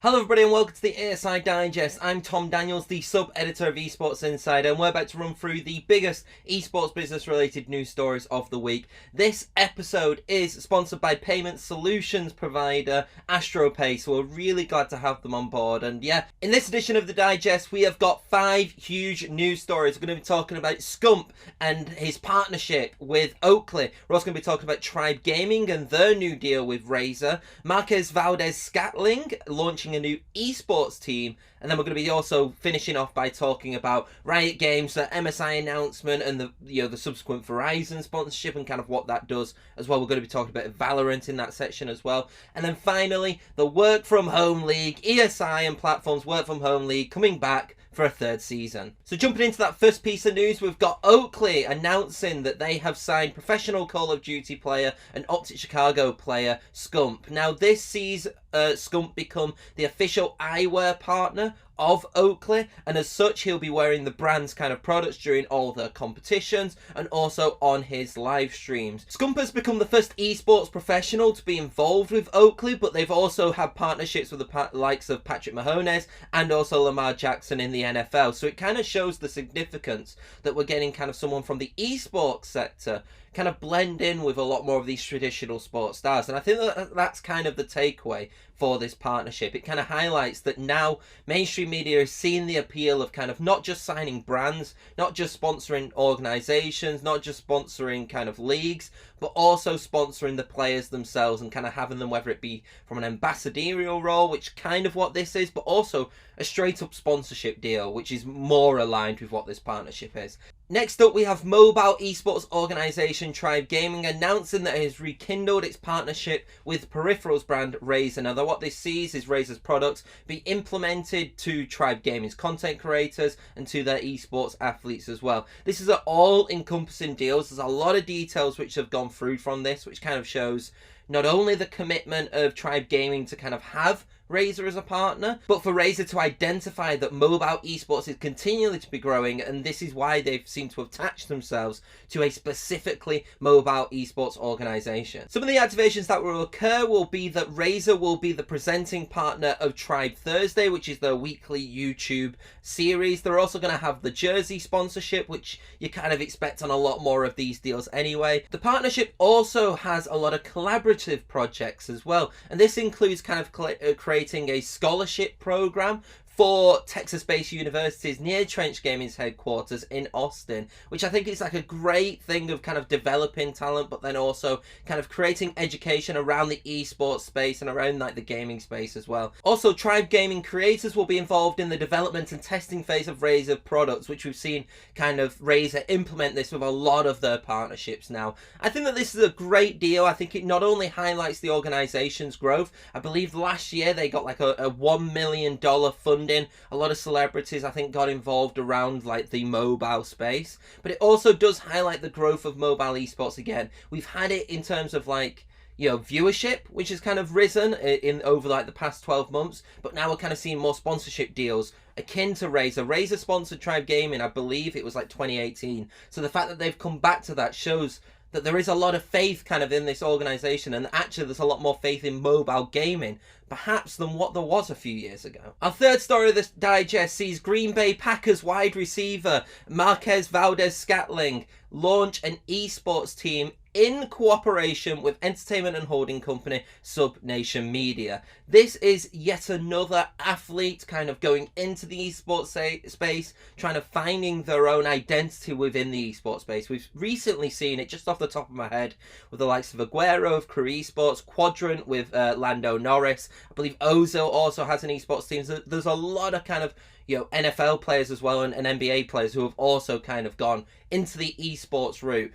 Hello everybody and welcome to the ESI Digest. I'm Tom Daniels, the sub-editor of Esports Insider, and we're about to run through the biggest esports business related news stories of the week. This episode is sponsored by payment solutions provider AstroPay, so we're really glad to have them on board. And yeah, in this edition of the Digest we have got 5 huge news stories. We're going to be talking about Scump and his partnership with Oakley. We're also going to be talking about Trenchmade Gaming and their new deal with Razer. Marquez Valdes-Scantling launching a new esports team, and then we're going to be also finishing off by talking about Riot Games, the MSI announcement, and the subsequent Verizon sponsorship and kind of what that does as well. We're going to be talking about Valorant in that section as well, and then finally the Work From Home League, ESI and Platforms Work From Home League coming back for a 3rd season. So jumping into that first piece of news, we've got Oakley announcing that they have signed professional Call of Duty player and Optic Chicago player Scump. Now this sees Scump become the official eyewear partner of Oakley, and as such he'll be wearing the brand's kind of products during all their competitions and also on his live streams. Scump has become the first esports professional to be involved with Oakley, but they've also had partnerships with the likes of Patrick Mahomes and also Lamar Jackson in the NFL, so it kind of shows the significance that we're getting kind of someone from the esports sector kind of blend in with a lot more of these traditional sports stars. And I think that that's kind of the takeaway for this partnership. It kind of highlights that now mainstream media is seeing the appeal of kind of not just signing brands, not just sponsoring organizations, not just sponsoring kind of leagues, but also sponsoring the players themselves and kind of having them, whether it be from an ambassadorial role, which kind of what this is, but also a straight up sponsorship deal, which is more aligned with what this partnership is. Next up, we have mobile esports organisation Trenchmade Gaming announcing that it has rekindled its partnership with peripherals brand Razer. Now, what this sees is Razer's products be implemented to Trenchmade Gaming's content creators and to their esports athletes as well. This is an all-encompassing deal. There's a lot of details which have gone through from this, which kind of shows not only the commitment of Trenchmade Gaming to kind of have Razer as a partner, but for Razer to identify that mobile esports is continually to be growing, and this is why they've seemed to attach themselves to a specifically mobile esports organisation. Some of the activations that will occur will be that Razer will be the presenting partner of Tribe Thursday, which is their weekly YouTube series. They're also going to have the jersey sponsorship, which you kind of expect on a lot more of these deals anyway. The partnership also has a lot of collaborative projects as well, and this includes kind of creating a scholarship program for Texas-based universities near Trench Gaming's headquarters in Austin, which I think is like a great thing of kind of developing talent, but then also kind of creating education around the esports space and around like the gaming space as well. Also, Trenchmade Gaming creators will be involved in the development and testing phase of Razer products, which we've seen kind of Razer implement this with a lot of their partnerships now. I think that this is a great deal. I think it not only highlights the organization's growth, I believe last year they got like a $1 million funding. A lot of celebrities I think got involved around like the mobile space, but it also does highlight the growth of mobile esports again. We've had it in terms of like, you know, viewership, which has kind of risen in over like the past 12 months, but now we're kind of seeing more sponsorship deals akin to Razer. Razer sponsored Trenchmade Gaming, I believe it was like 2018, so the fact that they've come back to that shows that there is a lot of faith kind of in this organisation, and actually there's a lot more faith in mobile gaming perhaps than what there was a few years ago. Our third story of this digest sees Green Bay Packers wide receiver Marquez Valdes-Scantling launch an esports team in cooperation with entertainment and holding company Subnation Media. This is yet another athlete kind of going into the esports space, trying to finding their own identity within the esports space. We've recently seen it, just off the top of my head, with the likes of Aguero of Career Esports, Quadrant with Lando Norris. I believe Ozil also has an esports team. So there's a lot of kind of, you know, NFL players as well and NBA players who have also kind of gone into the esports route.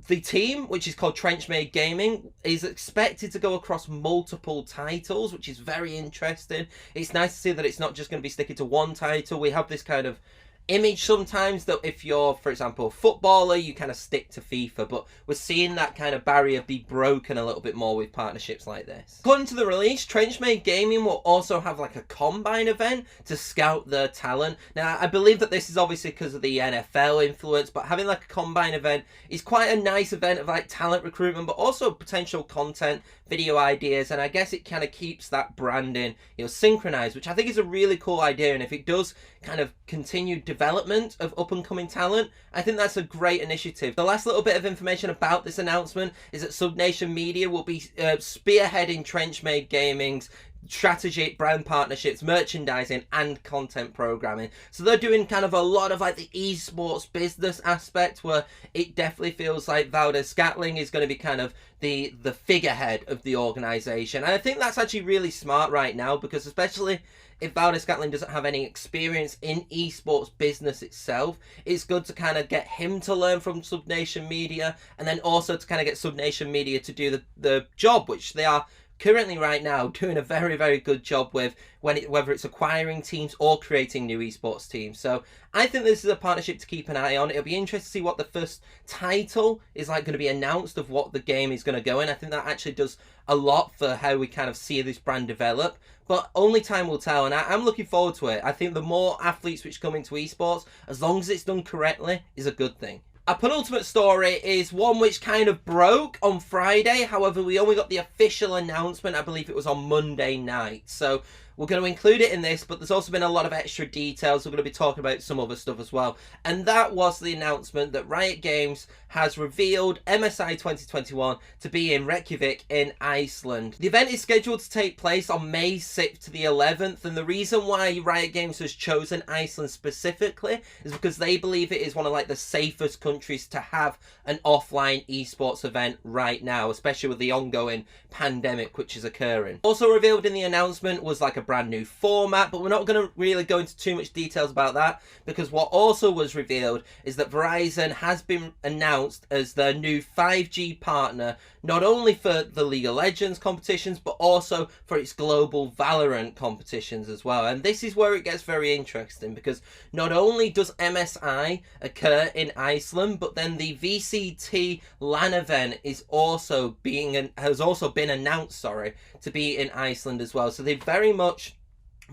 The team, which is called Trenchmade Gaming, is expected to go across multiple titles, which is very interesting. It's nice to see that it's not just going to be sticking to one title. We have this kind of image sometimes that if you're, for example, a footballer, you kind of stick to FIFA, but we're seeing that kind of barrier be broken a little bit more with partnerships like this. According to the release, Trenchmade Gaming will also have like a combine event to scout their talent. Now, I believe that this is obviously because of the NFL influence, but having like a combine event is quite a nice event of like talent recruitment, but also potential content video ideas, and I guess it kind of keeps that branding, synchronized, which I think is a really cool idea. And if it does kind of continue development of up-and-coming talent, I think that's a great initiative. The last little bit of information about this announcement is that Subnation Media will be spearheading Trenchmade Gaming's strategic brand partnerships, merchandising, and content programming. So they're doing kind of a lot of like the esports business aspect, where it definitely feels like Valdes-Scantling is going to be kind of the figurehead of the organization. And I think that's actually really smart right now, because especially if Valdes-Scantling doesn't have any experience in esports business itself, it's good to kind of get him to learn from Subnation Media, and then also to kind of get Subnation Media to do the job, which they are currently right now doing a very, very good job with, whether it's acquiring teams or creating new esports teams. So I think this is a partnership to keep an eye on. It'll be interesting to see what the first title is like going to be announced of what the game is going to go in. I think that actually does a lot for how we kind of see this brand develop, but only time will tell, and I'm looking forward to it. I think the more athletes which come into esports, as long as it's done correctly, is a good thing. Our penultimate story is one which kind of broke on Friday. However, we only got the official announcement, I believe it was on Monday night. So we're going to include it in this, but there's also been a lot of extra details. We're going to be talking about some other stuff as well. And that was the announcement that Riot Games has revealed MSI 2021 to be in Reykjavik in Iceland. The event is scheduled to take place on May 6th to the 11th, and the reason why Riot Games has chosen Iceland specifically is because they believe it is one of like the safest countries to have an offline esports event right now, especially with the ongoing pandemic which is occurring. Also revealed in the announcement was like a brand new format, but we're not going to really go into too much details about that, because what also was revealed is that Verizon has been announced as their new 5G partner, not only for the League of Legends competitions, but also for its global Valorant competitions as well. And this is where it gets very interesting, because not only does MSI occur in Iceland, but then the VCT LAN event has also been announced, to be in Iceland as well. So they very much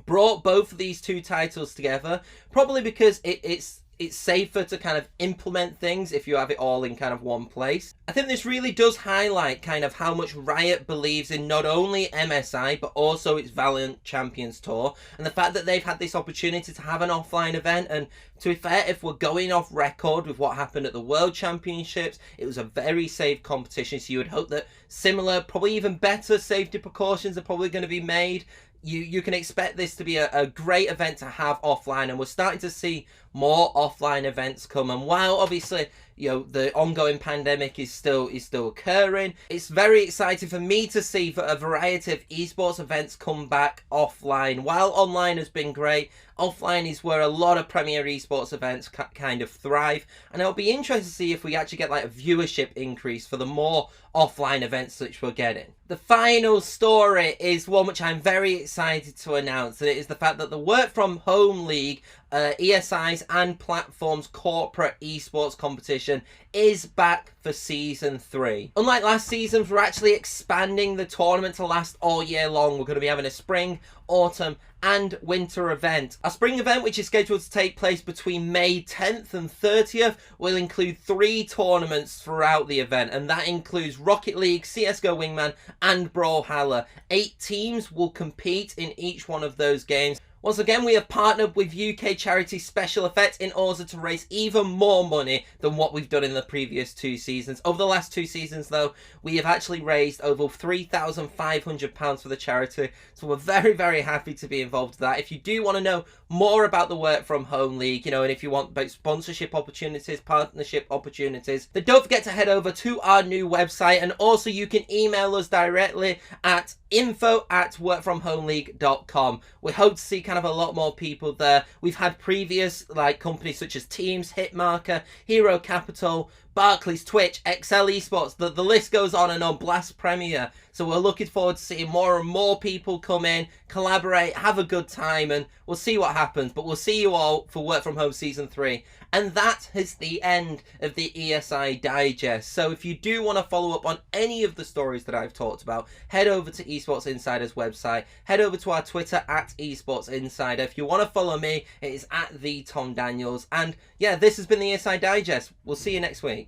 brought both of these two titles together, probably because it's safer to kind of implement things if you have it all in kind of one place. I think this really does highlight kind of how much Riot believes in not only MSI, but also its Valiant Champions Tour, and the fact that they've had this opportunity to have an offline event. And to be fair, if we're going off record with what happened at the World Championships, it was a very safe competition, so you would hope that similar, probably even better safety precautions are probably going to be made. You can expect this to be a great event to have offline, and we're starting to see more offline events come. And while obviously the ongoing pandemic is still occurring, it's very exciting for me to see a variety of esports events come back offline. While online has been great, offline is where a lot of premier esports events kind of thrive, and it'll be interesting to see if we actually get like a viewership increase for the more offline events which we're getting. The final story is one which I'm very excited to announce, and it is the fact that the Work From Home League, ESI's and Platform's corporate esports competition, is back for season 3. Unlike last season, we're actually expanding the tournament to last all year long. We're going to be having a spring, autumn, and winter event. Our spring event, which is scheduled to take place between May 10th and 30th, will include 3 tournaments throughout the event, and that includes Rocket League, CSGO Wingman, and Brawlhalla. 8 teams will compete in each one of those games. Once again, we have partnered with UK charity Special Effects in order to raise even more money than what we've done in the previous 2 seasons. Over the last 2 seasons, though, we have actually raised over £3,500 for the charity. So we're very, very happy to be involved with that. If you do want to know more about the Work From Home League, and if you want both sponsorship opportunities, partnership opportunities, then don't forget to head over to our new website, and also you can email us directly at info@workfromhomeleague.com. We hope to see kind of a lot more people there. We've had previous companies such as Teams, Hitmarker, Hero Capital, Barclays, Twitch, XL Esports, the list goes on and on, Blast Premier. So we're looking forward to seeing more and more people come in, collaborate, have a good time, and we'll see what happens. But we'll see you all for Work From Home Season 3. And that is the end of the ESI Digest. So if you do want to follow up on any of the stories that I've talked about, head over to Esports Insider's website, head over to our Twitter at Esports Insider. If you want to follow me, it is at the Tom Daniels. And yeah, this has been the ESI Digest. We'll see you next week.